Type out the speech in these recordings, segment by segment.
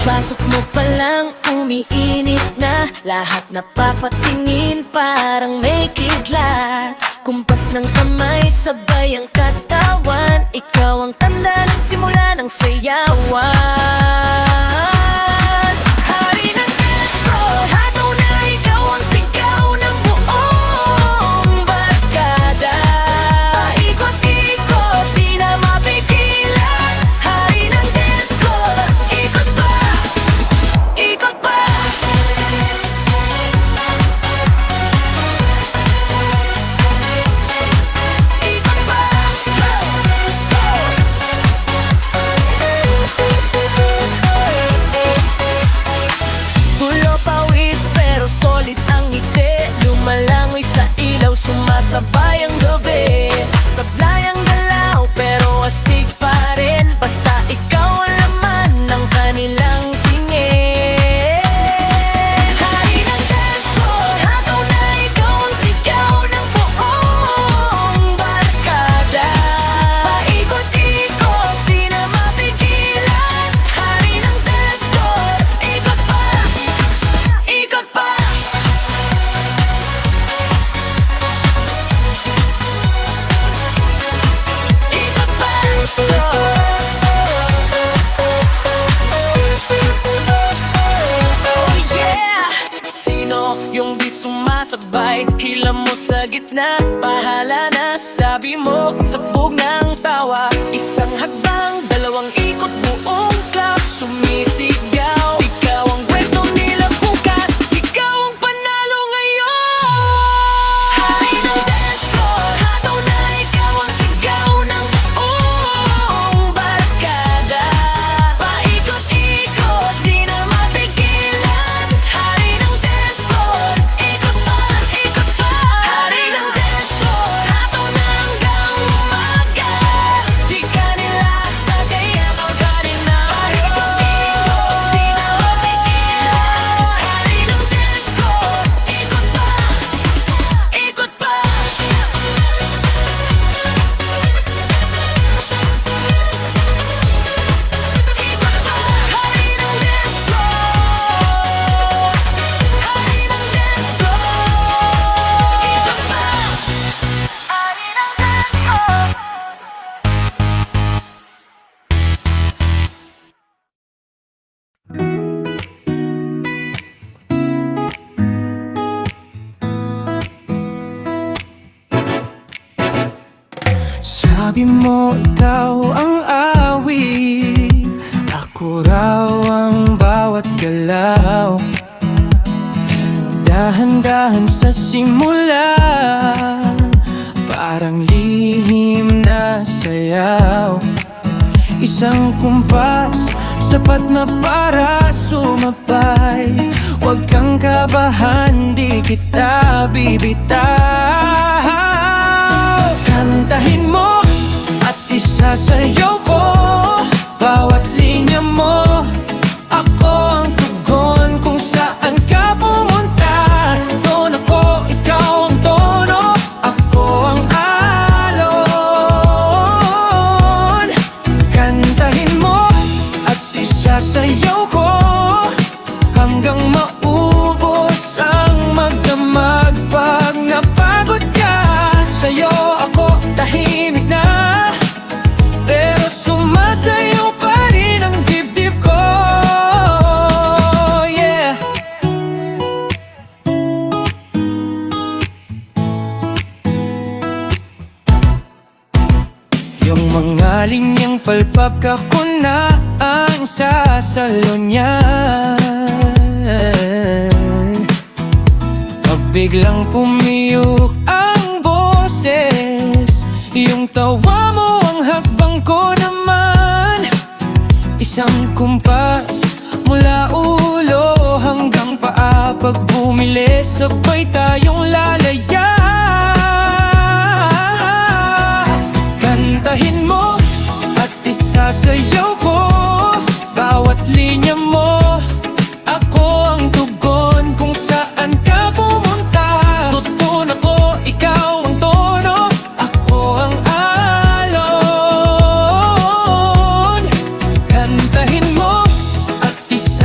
Pasok mo palang umiinit na, lahat napapatingin parang may kidlat. Kumpas ng kamay, sabay ang katawan, ikaw ang tanda ng simula ng sayawan. Hari ng disco, hataw na ikaw ang sigaw ng buong barkada. Paikot-ikot, di na mapigilan. Hari ng disco, ikot pa, ikot pa. Solid ang ngiti, lumalangoy sa ilaw, sumasabay ang gabi. Sablay ang galaw, pero astig pa rin, basta ikaw ang laman ng kanilang tingin. Hari ng disco, hataw na ikaw ang sigaw ng buong barkada. Paikot-ikot, di na mapigilan. Hari ng disco, ikot pa, ikot pa. Oh yeah! Sino yung di sumasabay? Hila mo sa gitna, bahala na, sabi mo, sabog ng tawa. Isang hakbang, dalawang ikot, buong club sumisigaw. Ikaw ang kwento nila bukas, ikaw ang panalo ngayon. Hari ng disco, hataw na ikaw ang sigaw ng buong barkada. Paikot-ikot, di na mapigilan. Hari ng disco, ikot pa, ikot pa. Hari ng disco, hataw na hanggang umaga. Di ka nila kagaya, pagkanin na. Paikot-ikot, di na mapigilan. Hari ng disco, ikot pa, ikot pa. Hari ng disco, hari ng disco, ikot pa. Hari ng disco. Sabi mo ikaw ang awit, ako raw ang bawat galaw. Dahan-dahan sa simula, parang lihim na sayaw. Isang kumpas, sapat na para sumabay. Huwag kang kabahan, di kita bibitaw. Kantahin mo at isasayaw ko, bawat linya mo, ako ang tugon kung saan ka pumunta. Tono ko, ikaw ang tono, ako ang alon. Kantahin mo at isasayaw ko, hanggang maubos ang magdamag. Pag napagod ka, sa'yo ako tahimik na, pero sumasayaw pa rin ang dibdib ko. Yeah. Yung mga linyang palpab ka ko na ang sasalo niya. Pag biglang pumiyok ang boses, yung tawa mo ang hakbang ko naman. Isang kumpas mula ulo hanggang paa, pag bumili sabay tayong lalaya. Kantahin mo at isasayaw ko, bawat linya mo, ako ang tugon kung saan ka pumunta. Tutunan ako, ikaw ang tono, ako ang alon. Kantahin mo at isasayaw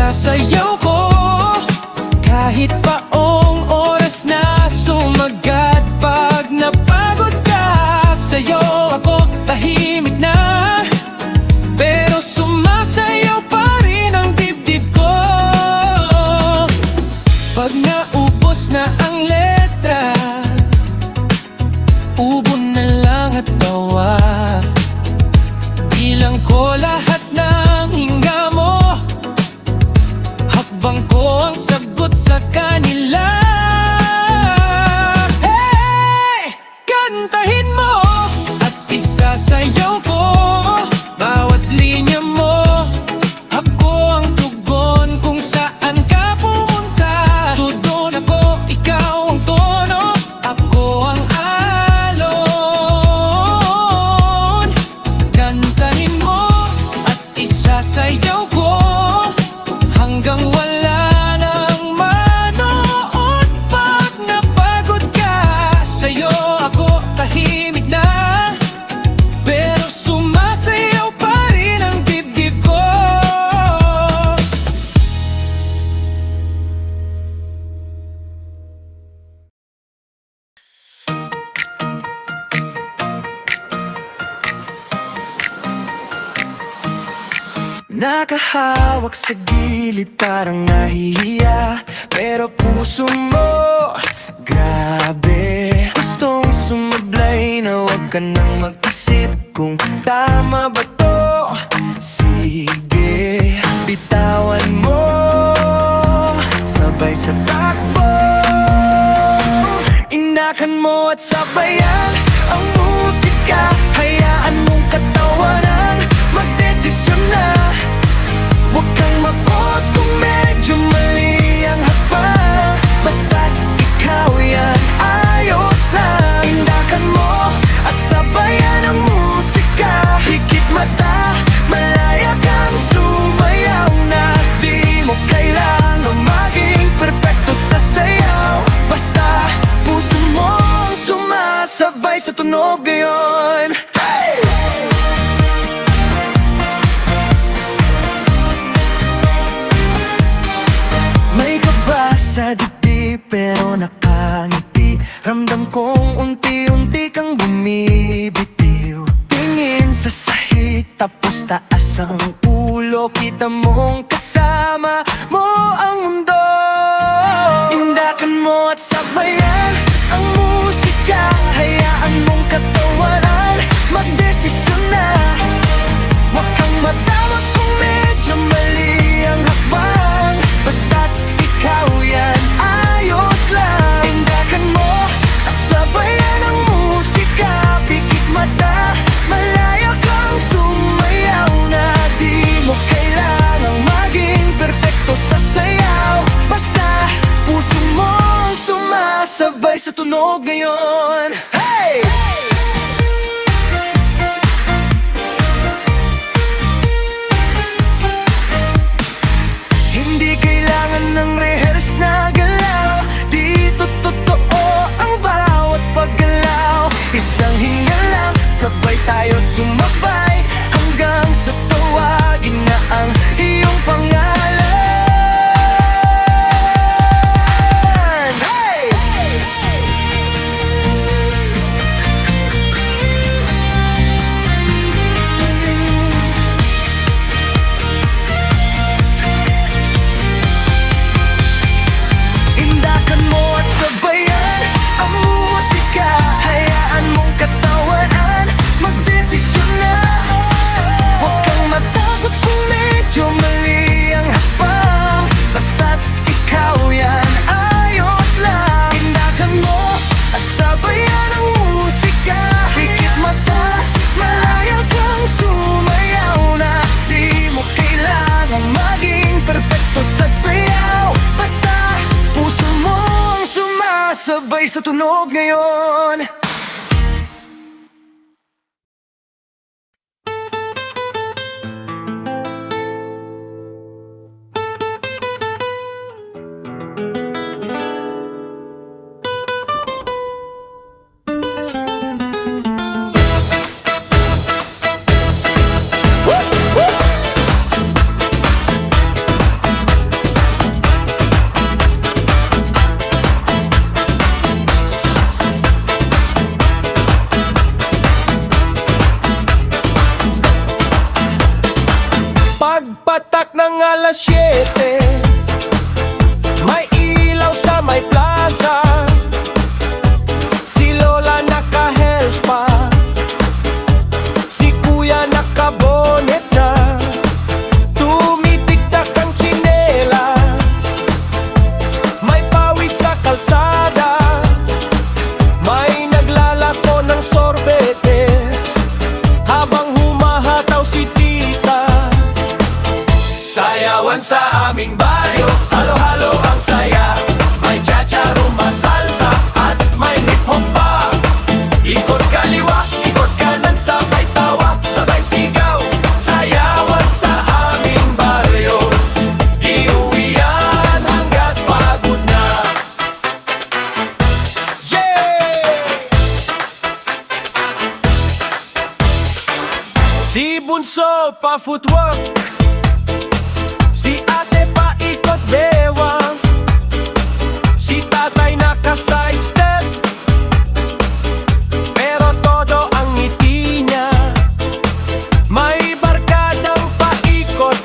Nakahawak sa gilid parang nahihiya, pero puso mo, grabe. Gustong sumablay na wag ka nang mag-isip kung tama ba to. Sige, bitawan mo, sabay sa takbo. Inakan mo at sabayan ang musika. Hayaan mong katawanan magdesisyon na. Huwag kang makot kung medyo mali ang hakbang. Basta't ikaw yan, ayos lang. Inakan mo at sabayan ang musika. Higit mata, malaya kang sumayaw na. Di mo kailangan maging perpekto sa sayaw. Basta puso mong sumasabay sa tunog ngayon. Hey! May kaba sa dibdib pero nakangiti. Ramdam kong unti-unti kang bumibitiw. Tingin sa sahig tapos taas ang ulo. Kita mong kasama mo ang mundo. Indakan mo at sabayan ang musika. Hayaan mong katawanan magdesisyon na. Huwag kang matawag kung medyo mali ang hakbang. Basta't ikaw yan, ayos lang. Indakan mo at sabayan ang musika. Pikit mata, malaya kang sumayaw na. Di mo kailangang maging perpekto sa sayaw. Basta puso mong sumasabay sa tunog ngayon. Hey! Hindi kailangan ng rehearse na galaw. Dito totoo ang bawat paggalaw. Isang hinga lang, sabay tayo sumabay hanggang sa tawagin na ang iyong pangalan. Hey! Indakan mo at sabayan ang musika. Hayaan mong katawanan magdesisyon na. Huwag kang matakot kung medyo mali ang hakbang. Basta't ikaw yan, ayos lang. Indakan mo at sabayan ang musika. Higit mata, malaya kang sumayaw na. Di mo kailangang maging perpekto sa sayaw. Basta puso mong sumasabay sa tunog ngayon. Pagpatak ng alas 7, may ilaw sa may plaza. Si Lola naka-heels pa, si Kuya naka-bonnet na. Tumitiktak ang tsinelas, may pawis sa kalsada. May naglalako ng sorbetes habang humahataw si tita. Sayawan sa aming baryo, halo-halo ang saya. May cha-cha, rumba, salsa at may hip-hop pa. Ikot kaliwa, ikot kanan, sabay tawa, sabay sigaw. Sayawan sa aming baryo, di uwian hanggat pagod na. Yeah! Si Bunso pa footwork, si ate pa ikot bewang, si tatay naka-sidestep. Pero todo ang ngiti niya, may barkadang paikot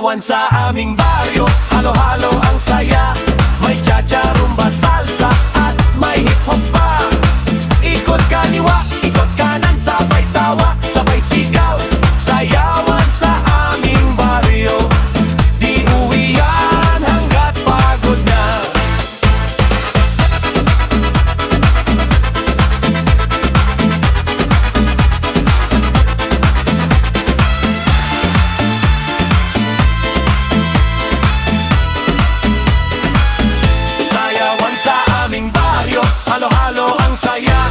Sayawan sa aming baryo, halo-halo ang saya. May cha-cha, rumba, salsa at may hip-hop pa. Ikot kaliwa, ikot kanan, sabay tawa, sabay sigaw. Sayawan sa aming baryo, di uwian hanggat pagod na. Sayawan sa aming baryo, halo-halo ang saya.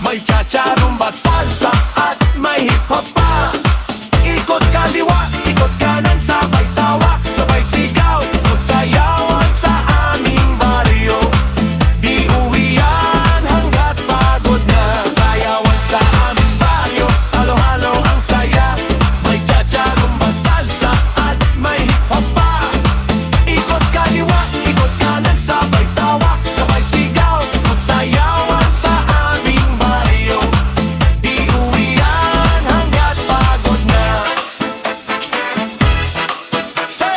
May cha-cha, rumba, salsa at may hip-hop pa. Ikot kaliwa, ikot kanan, sabay tawa, sabay sigaw. Sayawan sa aming baryo, di uwian hanggat pagod na. Sayawan sa aming baryo, halo-halo ang saya. May cha-cha, rumba, salsa at may hip-hop pa. Ikot kaliwa, ikot kanan, sabay tawa, sabay sigaw. Sayawan sa aming baryo, di uwian hanggat pagod na. Say!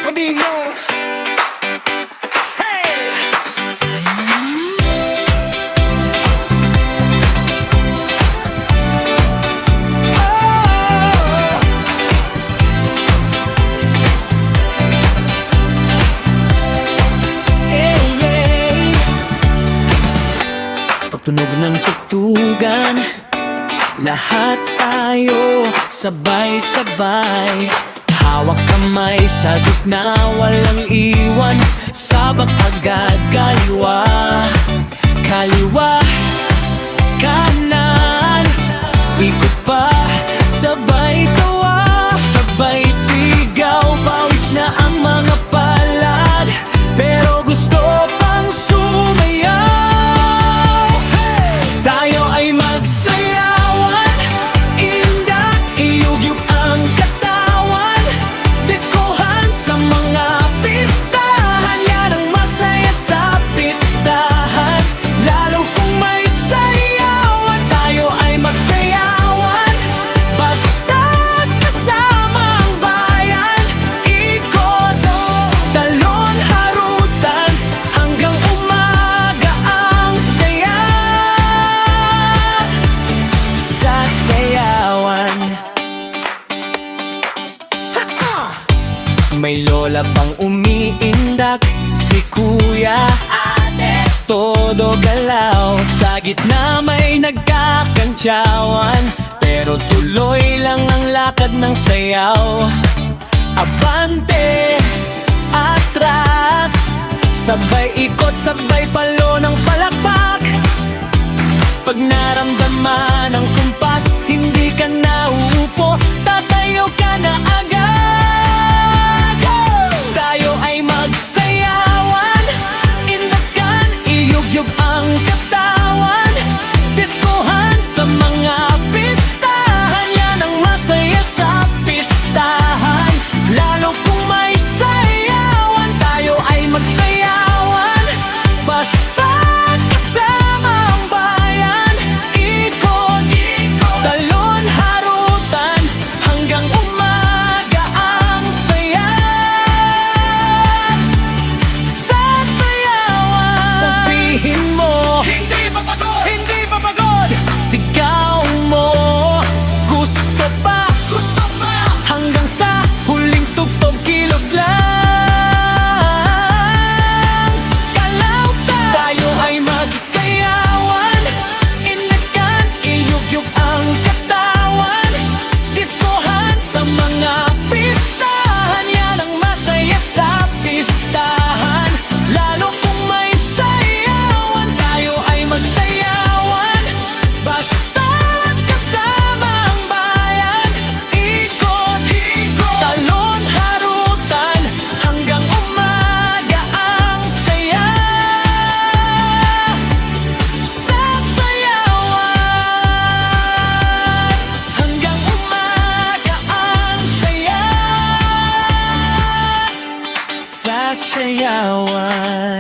Camino. Hey! Pagtunog ng tugtugan, lahat tayo sabay-sabay. Hawak kamay sa gitna, walang iwan. Sabak agad, kaliwa, kaliwa, kanan. Ikot pa, sabay tawa, sabay sigaw. Pawis na ang mga palad, pero gusto pang sumayaw. Tayo ay magsayawan, indak, iyugyug ang katawan. Diskohan sa mga pistahan, yan ang masaya sa pistahan. Lalo kung may sayawan, tayo ay magsayawan. Basta't kasama ang bayan, ikot, talon, harutan, hanggang umaga ang saya. Sasayawan. May lola pang umiindak, si kuya, ate, todo galaw. Sa gitna may nagkakantsawan, pero tuloy lang ang lakad ng sayaw. Abante, atras, sabay ikot, sabay palo ng palakpak. Pag naramdaman ang kumpas, hindi ka na uupo, tatayo ka na agad. Tayo ay magsayawan, indakan, iyugyug ang katawan. Diskohan sa mga pistahan, yan ang masaya sa pistahan. Lalo kung may sayawan, tayo ay magsayawan. Basta't kasama ang bayan, ikot, talon, harutan, hanggang umaga larawan.